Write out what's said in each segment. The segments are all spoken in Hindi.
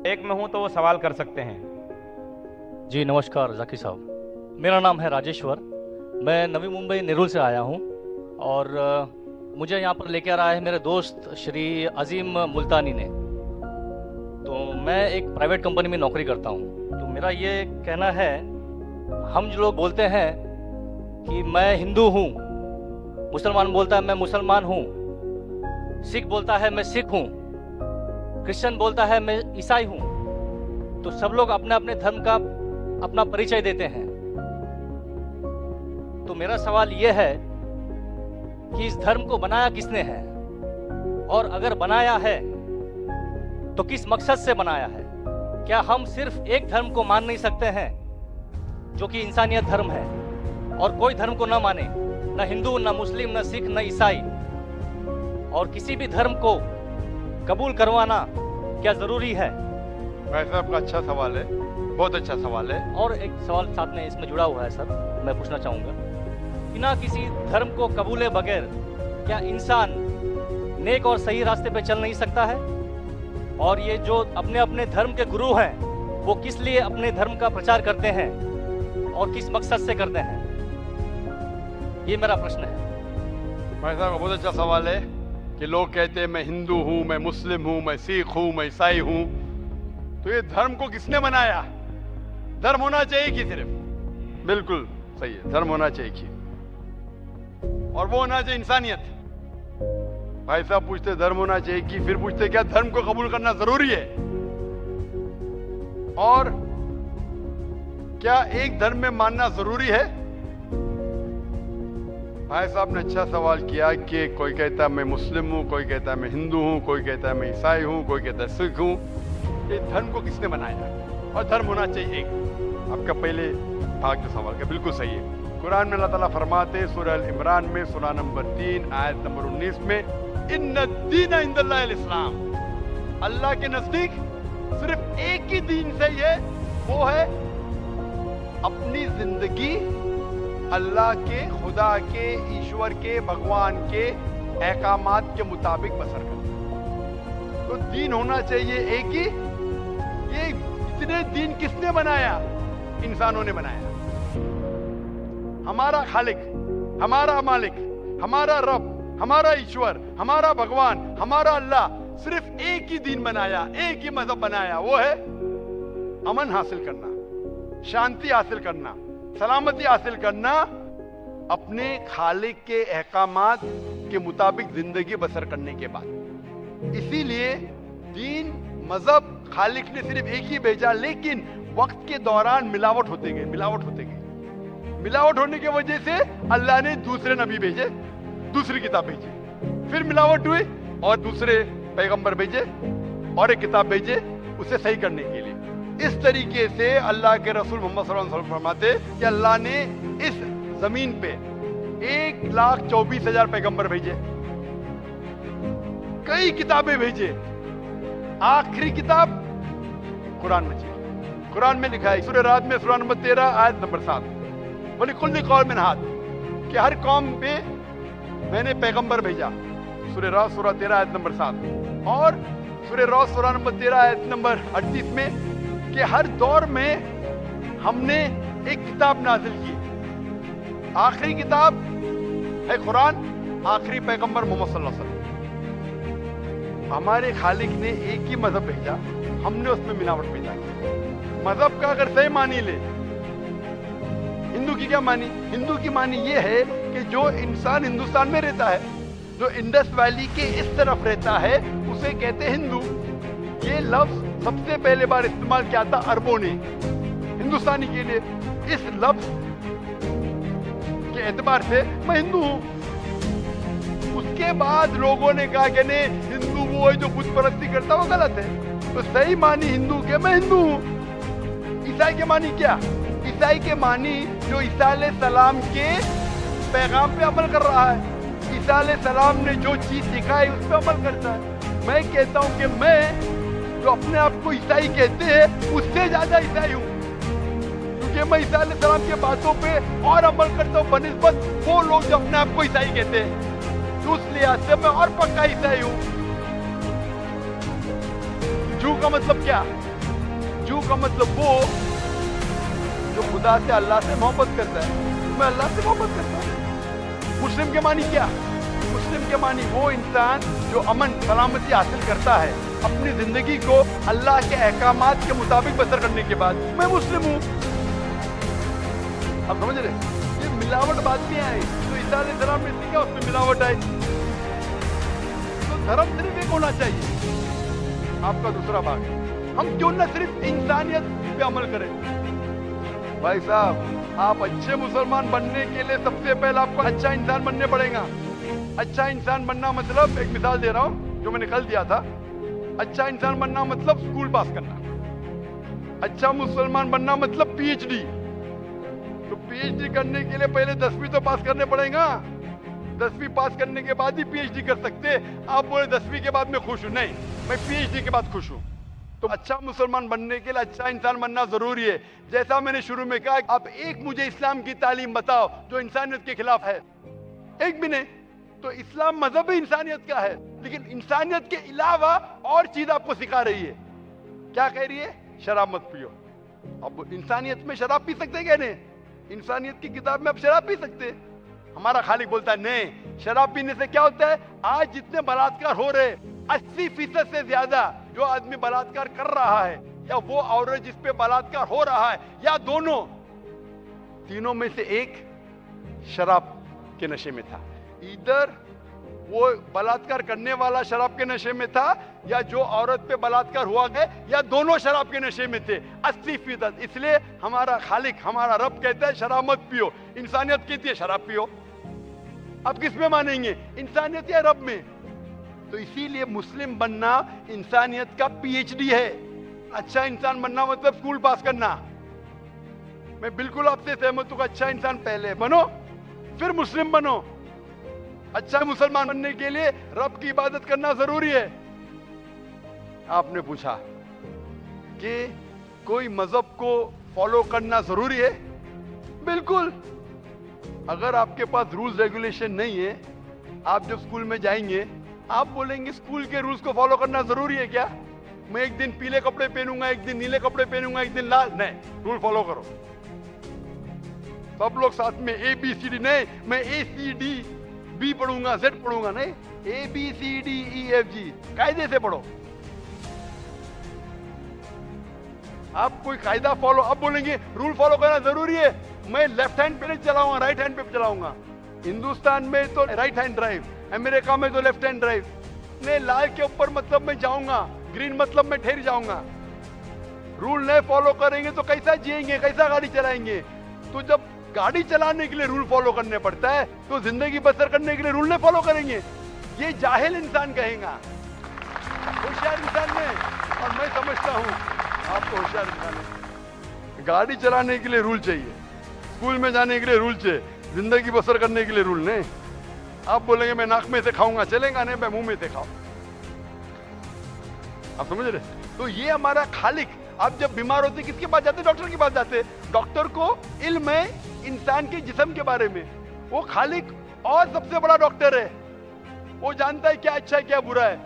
एक में हूं तो वो सवाल कर सकते हैं। जी नमस्कार जाकिर साहब, मेरा नाम है राजेश्वर। मैं नवी मुंबई नेरुल से आया हूँ और मुझे यहाँ पर लेकर आया है मेरे दोस्त श्री अजीम मुल्तानी ने। तो मैं एक प्राइवेट कंपनी में नौकरी करता हूँ। तो मेरा ये कहना है, हम जो लोग बोलते हैं कि मैं हिंदू हूँ, मुसलमान बोलता है मैं मुसलमान हूँ, सिख बोलता है मैं सिख हूँ, क्रिश्चियन बोलता है मैं ईसाई हूँ, तो सब लोग अपने अपने धर्म का अपना परिचय देते हैं। तो मेरा सवाल यह है कि इस धर्म को बनाया किसने है, और अगर बनाया है तो किस मकसद से बनाया है? क्या हम सिर्फ एक धर्म को मान नहीं सकते हैं जो कि इंसानियत धर्म है, और कोई धर्म को न माने, न हिंदू न मुस्लिम न सिख न ईसाई, और किसी भी धर्म को कबूल करवाना क्या जरूरी है? भाई साहब का अच्छा सवाल है, बहुत अच्छा सवाल है। और एक सवाल साथ में इसमें जुड़ा हुआ है सर, मैं पूछना चाहूंगा, बिना किसी धर्म को कबूले बगैर क्या इंसान नेक और सही रास्ते पे चल नहीं सकता है? और ये जो अपने अपने धर्म के गुरु हैं, वो किस लिए अपने धर्म का प्रचार करते हैं और किस मकसद से करते हैं? ये मेरा प्रश्न है। भाई साहब का बहुत अच्छा सवाल है कि लोग कहते हैं मैं हिंदू हूं, मैं मुस्लिम हूं, मैं सिख हूं, मैं ईसाई हूं। तो ये धर्म को किसने बनाया? धर्म होना चाहिए कि सिर्फ? बिल्कुल सही है, धर्म होना चाहिए कि, और वो होना चाहिए इंसानियत। भाई साहब पूछते धर्म होना चाहिए कि, फिर पूछते क्या धर्म को कबूल करना जरूरी है? और क्या एक धर्म में मानना जरूरी है? भाई साहब ने अच्छा सवाल किया कि कोई कहता है मैं मुस्लिम हूँ, कोई कहता है मैं हिंदू हूँ, कोई कहता है मैं ईसाई हूँ, कोई कहता है सिख हूँ। ये धर्म को किसने बनाया? और धर्म होना चाहिए एक। आपका पहले भाग जो सवाल का बिल्कुल सही है। कुरान में अल्लाह ताला फरमाते हैं सूरह अल इमरान में सूरह नंबर 3 आयत नंबर 19 में, इन्ना दीन इंदल्लाहिल इस्लाम, अल्लाह के नजदीक सिर्फ एक ही दीन सही है, वो है अपनी जिंदगी अल्लाह के, खुदा के, ईश्वर के, भगवान के अहकामात के मुताबिक बसर करना। तो दीन होना चाहिए एक ही। ये इतने दीन किसने बनाया? इंसानों ने बनाया। हमारा खालिक, हमारा मालिक, हमारा रब, हमारा ईश्वर, हमारा भगवान, हमारा अल्लाह सिर्फ एक ही दीन बनाया, एक ही मजहब बनाया, वो है अमन हासिल करना, शांति हासिल करना, सलामती हासिल करना, अपने खालिक के अहकामात के मुताबिक जिंदगी बसर करने के बाद। इसीलिए दीन, मजहब खालिक ने सिर्फ एक ही भेजा, लेकिन वक्त के दौरान मिलावट होते गए, मिलावट होते गए। मिलावट होने की वजह से अल्लाह ने दूसरे नबी भेजे, दूसरी किताब भेजी, फिर मिलावट हुई और दूसरे पैगंबर भेजे और एक किताब भेजे उसे सही करने के लिए। इस तरीके से अल्लाह के रसूल मोहम्मद सल्लल्लाहु अलैहि वसल्लम फरमाते कि अल्लाह ने इस जमीन पे 1,24,000 पैगंबर भेजे, कई किताबें भेजे। आखिरी किताब कुरान मजीद। कुरान में लिखा है सूरह रात में सूरह नंबर 13 आयत नंबर 7, बोले कुल्ली कौम में हाथ, कि हर कौम पे मैंने पैगंबर भेजा। सूरह रात सूरह 13 आयत नंबर 7 और सूरह रात सूरह नंबर 13 आयत नंबर 38 में कि हर दौर में हमने एक किताब नाजिल की। आखिरी किताब है कुरान, आखिरी पैगंबर मोहम्मद सल्लल्लाहु अलैहि वसल्लम। हमारे खालिक ने एक ही मजहब भेजा, हमने उसमें मिलावट पैदा की। मजहब का अगर सही मानी ले, हिंदू की क्या मानी? हिंदू की मानी ये है कि जो इंसान हिंदुस्तान में रहता है, जो इंडस वैली के इस तरफ रहता है, उसे कहते हैं हिंदू। ये लफ्ज सबसे पहले बार इस्तेमाल किया था अरबों ने हिंदुस्तानी के लिए। इस लफ्ज के एतबार से मैं हिंदू हूं। उसके बाद लोगों ने कहा कि नहीं, हिंदू वो है जो बुत परस्ती करता, वो गलत है। तो सही मानी हिंदू के मैं हिंदू हूं। ईसाई के मानी क्या? ईसाई के मानी जो ईसा अलैहिस्सलाम के पैगाम पे अमल कर रहा है, ईसा अलैहिस्सलाम ने जो चीज सिखाई उस पर अमल करता है। मैं कहता हूं कि मैं जो अपने आप को ईसाई कहते हैं उससे ज्यादा ईसाई हूं, क्योंकि मैं ईसा अलैहिस्सलाम की बातों पे और अमल करता हूं बनिस्बत वो लोग जो अपने आप को ईसाई कहते हैं। तो उस लिहाज से मैं और पक्का ईसाई हूं। जू का मतलब क्या? का मतलब वो जो खुदा से अल्लाह से मोहब्बत करता है। मैं अल्लाह से मोहब्बत करता हूँ। मुस्लिम के मानी क्या? मुस्लिम के मानी वो इंसान जो अमन सलामती हासिल करता है अपनी जिंदगी को अल्लाह के अहकामात के मुताबिक बसर करने के बाद। मैं मुस्लिम हूँ। आप समझ रहे? ये मिलावट बात नहीं आई तो ईसा अलैहिस्सलाम ने सीखा, उसमें मिलावट आई। तो धर्म सिर्फ एक होना चाहिए। आपका दूसरा भाग, हम क्यों ना सिर्फ इंसानियत पे अमल करें। भाई साहब, आप अच्छे मुसलमान बनने के लिए सबसे पहले आपको अच्छा इंसान बनने पड़ेगा। अच्छा इंसान बनना मतलब, एक मिसाल दे रहा हूं जो मैंने कल दिया था। अच्छा इंसान बनना मतलब स्कूल पास करना। अच्छा मुसलमान बनना मतलब पीएचडी। तो पीएचडी करने के लिए पहले 10वीं तो पास करने पड़ेगा। 10वीं पास करने के बाद ही पीएचडी कर सकते। आप बोले 10वीं के बाद मैं खुश हूं, नहीं, मैं पीएचडी के बाद खुश हूं। तो अच्छा मुसलमान बनने के लिए अच्छा इंसान बनना जरूरी है। जैसा मैंने शुरू में कहा, आप एक मुझे इस्लाम की तालीम बताओ जो इंसानियत के खिलाफ है, एक भी नहीं। तो इस्लाम मजहब ही इंसानियत का है, लेकिन इंसानियत के अलावा और चीज आपको सिखा रही है। क्या कह रही है? शराब मत पियो। अब इंसानियत में शराब पी सकते क्या? नहीं, इंसानियत की किताब में आप शराब पी सकते। हमारा खालिक बोलता है नहीं, शराब पीने से क्या होता है? आज जितने बलात्कार हो रहे 80% से ज्यादा जो आदमी बलात्कार कर रहा है या वो औरत जिस पे बलात्कार हो रहा है या दोनों, तीनों में से एक शराब के नशे में था। इधर वो बलात्कार करने वाला शराब के नशे में था या जो औरत पे बलात्कार हुआ गया या दोनों शराब के नशे में थे। 80%। इसलिए हमारा खालिक, हमारा रब कहता है शराब मत पियो। इंसानियत कहती है शराब पियो। अब किस में मानेंगे, इंसानियत या रब में? तो इसीलिए मुस्लिम बनना इंसानियत का पीएचडी है। अच्छा इंसान बनना मतलब स्कूल पास करना। मैं बिल्कुल आपसे सहमत हूं। अच्छा इंसान पहले बनो, फिर मुस्लिम बनो। अच्छा मुसलमान बनने के लिए रब की इबादत करना जरूरी है। आपने पूछा कि कोई मजहब को फॉलो करना जरूरी है? बिल्कुल। अगर आपके पास रूल्स रेगुलेशन नहीं है, आप जब स्कूल में जाएंगे आप बोलेंगे स्कूल के रूल्स को फॉलो करना जरूरी है क्या? मैं एक दिन पीले कपड़े पहनूंगा, एक दिन नीले कपड़े पहनूंगा, एक दिन लाल। नहीं, रूल फॉलो करो। सब लोग साथ में ABCD, नहीं मैं ACDB पढ़ूंगा, Z पढ़ूंगा, नहीं ABCDEFG। कायदे से पढ़ो। आप कोई कायदा फॉलो, अब बोलेंगे रूल फॉलो करना जरूरी है, मैं लेफ्ट हैंड पे नहीं चलाऊंगा, राइट हैंड पे चलाऊंगा। हिंदुस्तान में तो राइट हैंड ड्राइव, अमेरिका में तो लेफ्ट हैंड ड्राइव। नहीं, लाल के ऊपर मतलब मैं जाऊंगा, ग्रीन मतलब मैं ठहर जाऊंगा। रूल नहीं फॉलो करेंगे तो कैसा जिएंगे, कैसा गाड़ी चलाएंगे? तो जब गाड़ी चलाने के लिए रूल फॉलो करने पड़ता है तो जिंदगी बसर करने के लिए रूल नहीं फॉलो करेंगे? ये जाहिल इंसान कहेगा। होशियार इंसान ने, और मैं समझता हूँ आपको होशियार इंसान है। गाड़ी चलाने के लिए रूल चाहिए, स्कूल में जाने के लिए रूल चाहिए, जिंदगी बसर करने के लिए रूल नहीं। आप बोलेंगे मैं नाक में से खाऊंगा, चलेगा नहीं, मैं मुंह में से खाऊं। आप समझ रहे? तो ये हमारा खालिक। आप जब बीमार होते किसके पास जाते? डॉक्टर के पास जाते। डॉक्टर को इल्म है इंसान के जिस्म के बारे में। वो खालिक और सबसे बड़ा डॉक्टर है, वो जानता है क्या अच्छा है क्या बुरा है।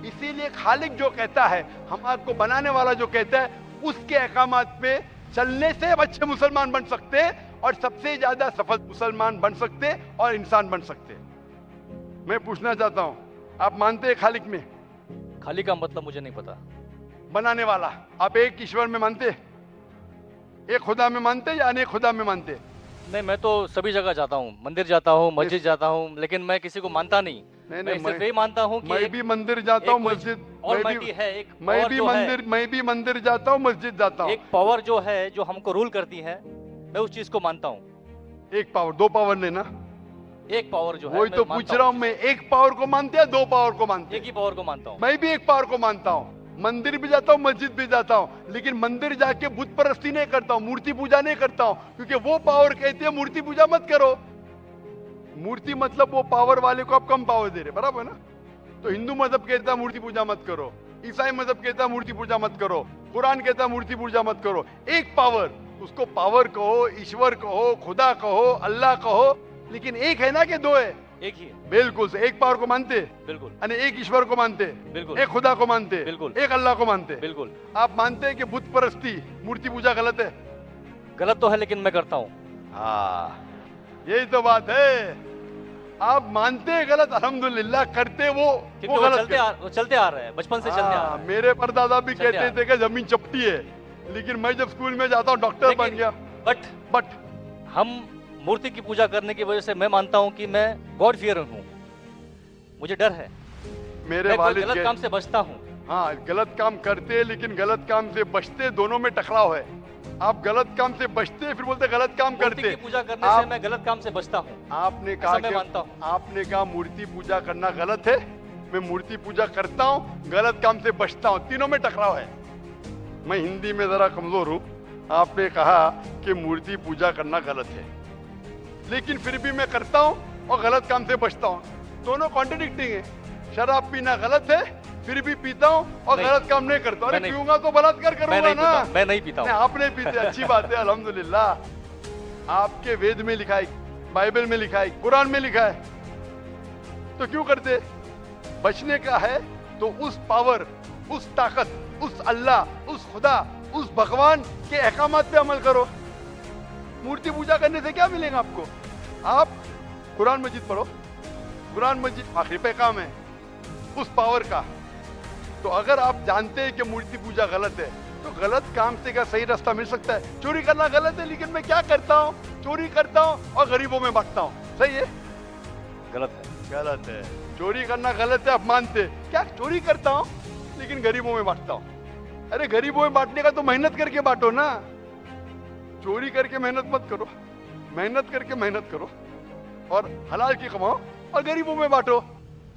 इसीलिए खालिक जो कहता है, हम आपको बनाने वाला जो कहता है, उसके अहकामात पे चलने से अच्छे मुसलमान बन सकते हैं और सबसे ज्यादा सफल मुसलमान बन सकते और इंसान बन सकते। मैं पूछना चाहता हूं, आप मानते हैं खालिक में? खालिक का मतलब मुझे नहीं पता। बनाने वाला। आप एक ईश्वर में मानते, एक खुदा में मानते या अनेक खुदा में मानते? नहीं, मैं तो सभी जगह जाता हूँ, मंदिर जाता हूँ, मस्जिद जाता हूँ, लेकिन मैं किसी को मानता नहीं। मैं सिर्फ यही मानता हूँ कि मैं भी मंदिर जाता हूँ, मस्जिद, मैं भी मंदिर जाता हूँ, मस्जिद जाता हूँ। एक पावर जो है, जो हमको रूल करती है, मैं उस चीज को मानता हूँ। एक पावर, दो पावर लेना, एक पावर जो है, वही तो पूछ रहा हूँ मैं। एक पावर को मानते हैं, दो पावर को मानते हैं? एक ही पावर को मानता हूँ। मैं भी एक पावर को मानता हूँ। मंदिर भी जाता हूँ, मस्जिद भी जाता हूँ, लेकिन मंदिर जाके बुत परस्ती नहीं करता हूँ, मूर्ति पूजा नहीं करता हूँ, क्योंकि वो पावर कहती है मूर्ति पूजा मत करो। मूर्ति मतलब वो पावर वाले को आप कम पावर दे रहे, बराबर ना? तो हिंदू मजहब कहता है मूर्ति पूजा मत करो, ईसाई मजहब कहता है मूर्ति पूजा मत करो, कुरान कहता है मूर्ति पूजा मत करो। एक पावर, उसको पावर कहो, ईश्वर कहो, खुदा कहो, अल्लाह कहो, लेकिन एक है ना कि दो है? एक ही है, बिल्कुल से एक पावर को मानते, बिल्कुल यानी एक ईश्वर को मानते, बिल्कुल एक खुदा को मानते, बिल्कुल। एक अल्लाह को मानते। बिल्कुल। आप मानते हैं कि बुत परस्ती, मूर्ति पूजा गलत है? गलत तो है लेकिन मैं करता हूँ। हाँ, यही तो बात है। आप मानते हैं गलत, अल्हम्दुलिल्लाह, करते वो क्योंकि गलत वो चलते आ रहे हैं, बचपन से चलते आ रहे हैं। मेरे परदादा भी चलते कहते आ थे कि जमीन चपटी है, लेकिन मैं जब स्कूल में जाता हूँ डॉक्टर बन गया। बट हम मूर्ति की पूजा करने की वजह से मैं मानता हूँ कि मैं गॉड फियर हूँ, मुझे डर है, मेरे मैं कोई वालिद गलत काम से बचता हूँ। हाँ, गलत काम करते लेकिन गलत काम से बचते, दोनों में टकराव है। आप गलत काम से बचते फिर बोलते गलत काम मूर्ति करते। की पूजा करने से मैं गलत काम से बचता हूँ। आपने ऐसा कहा मैं कि मानता हूँ। आपने कहा मूर्ति पूजा करना गलत है, मैं मूर्ति पूजा करता हूँ, गलत काम से बचता हूँ, तीनों में टकराव है। मैं हिंदी में जरा कमजोर हूँ। आपने कहा कि मूर्ति पूजा करना गलत है, लेकिन फिर भी मैं करता हूँ और गलत काम से बचता हूँ, दोनों कॉन्ट्रडिक्टिंग है। शराब पीना गलत है, फिर भी पीता हूँ और नहीं, गलत काम नहीं करता। अरे मैं नहीं- पीऊंगा तो बलात्कार करूंगा ना। मैं नहीं पीता नहीं, हूँ। आप नहीं पीते, अच्छी बात है, अल्हम्दुलिल्लाह। आपके वेद में लिखा है, बाइबल में लिखा है, कुरान में लिखा है, तो क्यों करते? बचने का है तो उस पावर, उस ताकत, उस अल्लाह, उस खुदा, उस भगवान के अहकामात पे अमल करो। मूर्ति पूजा करने से क्या मिलेगा आपको? आप कुरान मजीद पढ़ो, कुरान मजीद आखिरी पैगाम है उस पावर का। तो अगर आप जानते हैं कि मूर्ति पूजा गलत है, तो गलत काम से क्या सही रास्ता मिल सकता है? चोरी करना गलत है, लेकिन मैं क्या करता हूँ? चोरी करता हूँ और गरीबों में बांटता हूँ। सही है? गलत है। गलत है। चोरी करना गलत है, आप मानते। क्या चोरी करता हूँ लेकिन गरीबों में बांटता हूँ? अरे गरीबों में बांटने का तो मेहनत करके बांटो ना, चोरी करके मेहनत मत करो। मेहनत करके मेहनत करो और हलाल की कमाओ और गरीबों में बांटो।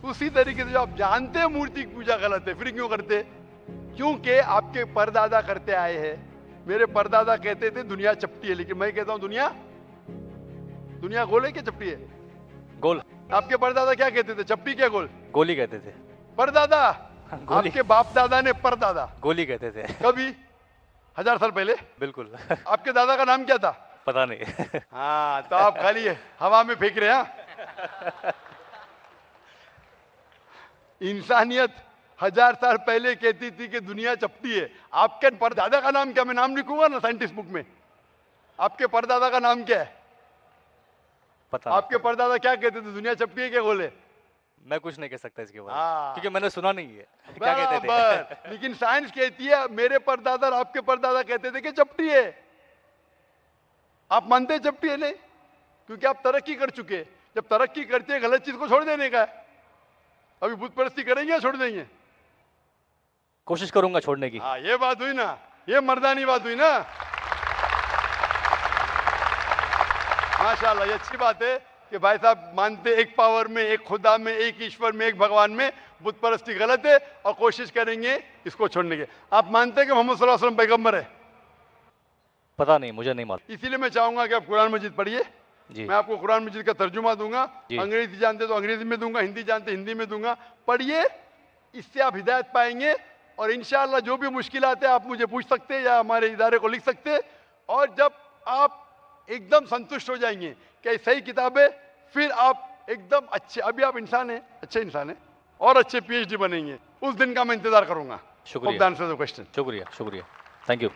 उसी तरीके से जो आप जानते हैं मूर्ति की पूजा गलत है, फिर क्यों करते? क्योंकि आपके परदादा करते आए हैं। मेरे परदादा कहते थे दुनिया चपटी है, लेकिन मैं कहता हूं दुनिया गोल है क्या चपटी है? गोल। आपके परदादा क्या कहते थे? चपटी क्या गोल? गोली कहते थे। परदादा? गोली। आपके बाप दादा ने परदादा गोली कहते थे। कभी 1000 साल पहले? बिल्कुल। आपके दादा का नाम क्या था? पता नहीं। हाँ, तो आप खाली हवा में फेंक रहे हैं। इंसानियत 1000 साल पहले कहती थी कि दुनिया चपटी है। आपके परदादा का नाम क्या? मैं नाम लिखूंगा ना साइंटिस्ट बुक में। आपके परदादा का नाम क्या है? पता आपके परदादा क्या कहते थे? दुनिया चपटी है क्या गोल है? मैं कुछ नहीं कह सकता इसके बारे हाँ। में, क्योंकि मैंने सुना नहीं है क्या कहते थे। बराबर। लेकिन साइंस कहती है, मेरे परदादा और आपके परदादा कहते थे कि चपटी है। आप मानते हैं चपटी है? नहीं, क्योंकि आप तरक्की कर चुके हैं। जब तरक्की करते हैं, गलत चीज को छोड़ देने का है। अभी बुत परस्ती करेंगे या छोड़ देंगे? कोशिश करूंगा छोड़ने की। हाँ, ये बात हुई ना, ये मर्दानी बात हुई ना। माशाल्लाह, ये अच्छी बात है कि भाई साहब मानते एक पावर में, एक खुदा में, एक ईश्वर में, एक भगवान में। बुत परस्ती गलत है और कोशिश करेंगे इसको छोड़ने की। आप मानते हैं कि मोहम्मद सल्लल्लाहु अलैहि वसल्लम पैगंबर है? पता नहीं, मुझे नहीं मालूम। इसीलिए मैं चाहूंगा कि आप कुरान मजीद पढ़िए। जी। मैं आपको कुरान मजीद का तर्जुमा दूंगा। जी। अंग्रेजी जानते तो अंग्रेजी में दूंगा, हिंदी जानते हिंदी में दूंगा। पढ़िए, इससे आप हिदायत पाएंगे और इंशाअल्लाह जो भी मुश्किलात है आप मुझे पूछ सकते हैं या हमारे इदारे को लिख सकते हैं। और जब आप एकदम संतुष्ट हो जाएंगे कि सही किताब है, फिर आप एकदम अच्छे, अभी आप इंसान हैं, अच्छे इंसान हैं और अच्छे PhD बनेंगे। उस दिन का मैं इंतजार करूंगा। शुक्रिया। क्वेश्चन। शुक्रिया, शुक्रिया, थैंक यू।